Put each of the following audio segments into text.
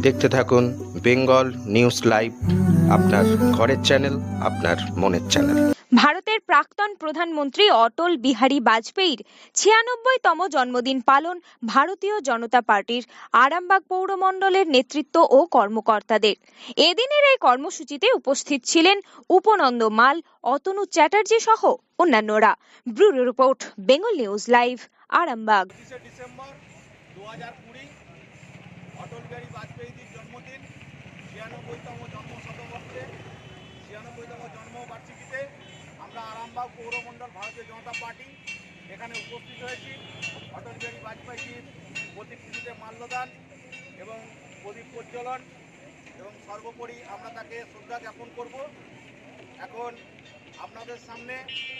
দেখতে থাকুন Bengal news live, আপনার ঘরের চ্যানেল, আপনার মনের চ্যানেল। ভারতের প্রাক্তন প্রধানমন্ত্রী অটল বিহারী বাজপেয়ীর ৯৬তম জন্মদিন পালন ভারতীয় জনতা পার্টির আরামবাগ পৌরমণ্ডলের নেতৃত্ব ও কর্মকর্তাদের। এদিনের এই কর্মসূচিতে উপস্থিত ছিলেন উপনন্দ মাল, অতনু চ্যাটার্জি সহ অন্যান্যরা। Bureau report, Bengal news live, Arambagh. December 2020 Atal Bihari বাজপেয়ীজির জন্মদিন, ৯৬তম জন্মশতবর্ষে ৯৬তম জন্মবার্ষিকীতে আমরা আরামবাগ পৌরমণ্ডল ভারতীয় জনতা পার্টি এখানে উপস্থিত হয়েছি। অটল বিহারী বাজপেয়ীজির প্রতিকৃতিতে মাল্যদান এবং প্রদীপ প্রজ্বলন এবং সর্বোপরি আমরা তাকে শ্রদ্ধা জ্ঞাপন করব। এখন আপনাদের সামনে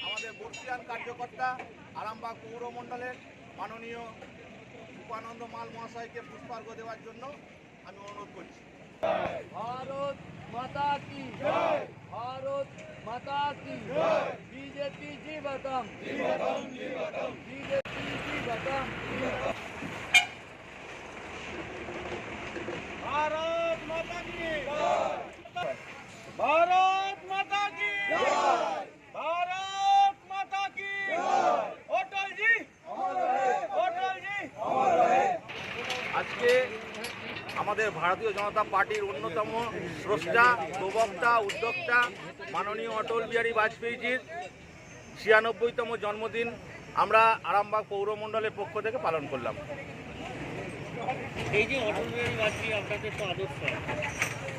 আমাদের বর্ষিয়ান কার্যকর্তা আরামবাগ পৌরমণ্ডলের মাননীয় উপানন্দ মাল মহাশয়কে পুষ্পার্ঘ্য দেওয়ার জন্য আমি অনুরোধ করছি। भारत माता की जय, भारत माता की जय, बीजेपी जीवतम, बीजेपी जीवतम, भारत माता की जय, भारत माता की जय, भारत माता की जय, अटल जी अमर रहे, अटल जी अमर रहे। আজকে আমাদের ভারতীয় জনতা পার্টির অন্যতম স্রষ্টা, প্রবক্তা, উদ্যোক্তা মাননীয় অটল বিহারী বাজপেয়ীজির ৯৬তম জন্মদিন আমরা আরামবাগ পৌরমণ্ডলের পক্ষ থেকে পালন করলাম। এই যে অটল বিহারী বাজপেয়ী আপনাদের তো আদর্শ,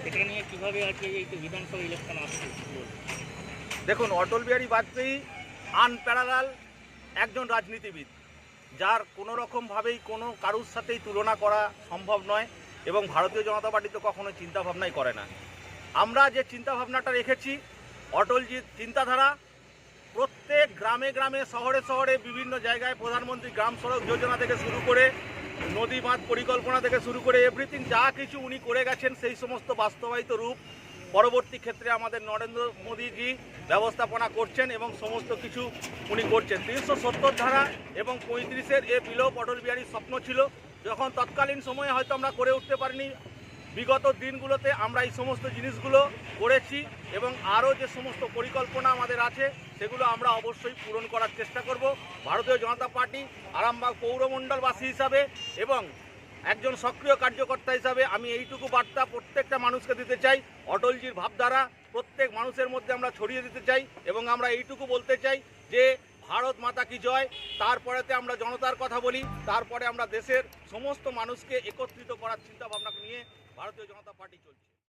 এটা নিয়ে কীভাবে আজকে এই তো বিধানসভা ইলেকশন আসছে? দেখুন, অটল বিহারী বাজপেয়ী আনপ্যারালাল একজন রাজনীতিবিদ, যার কোনো রকমভাবেই কোনো কারুর সাথেই তুলনা করা সম্ভব নয় এবং ভারতীয় জনতা পার্টি তো কখনো চিন্তাভাবনাই করে না। আমরা যে চিন্তাভাবনাটা রেখেছি, অটলজির চিন্তাধারা প্রত্যেক গ্রামে গ্রামে, শহরে শহরে, বিভিন্ন জায়গায় প্রধানমন্ত্রী গ্রাম সড়ক যোজনা থেকে শুরু করে নদী বাঁধ পরিকল্পনা থেকে শুরু করে এভরিথিং যা কিছু উনি করে গেছেন, সেই সমস্ত বাস্তবায়িত রূপ পরবর্তী ক্ষেত্রে আমাদের নরেন্দ্র মোদীজি ব্যবস্থাপনা করছেন এবং সমস্ত কিছু উনি করছেন। ৩৭০ ধারা এবং ৩৫-এর এ বিলোপ অটল বিহারীর স্বপ্ন ছিল, যখন তৎকালীন সময়ে হয়তো আমরা করে উঠতে পারিনি। বিগত দিনগুলোতে আমরা এই সমস্ত জিনিসগুলো করেছি এবং আরও যে সমস্ত পরিকল্পনা আমাদের আছে সেগুলো আমরা অবশ্যই পূরণ করার চেষ্টা করব। ভারতীয় জনতা পার্টি আরামবাগ পৌরমণ্ডলবাসী হিসাবে এবং একজন সক্রিয় কার্যকর্তা হিসাবে আমি এইটুকু বার্তা প্রত্যেকটা মানুষকে দিতে চাই, অটলজির ভাবধারা প্রত্যেক মানুষের মধ্যে আমরা ছড়িয়ে দিতে চাই এবং আমরা এইটুকু বলতে চাই যে ভারত মাতা কি জয়। তারপরেতে আমরা জনতার কথা বলি, তারপরে আমরা দেশের সমস্ত মানুষকে একত্রিত করার চিন্তা ভাবনা নিয়ে ভারতীয় জনতা পার্টি চলছে।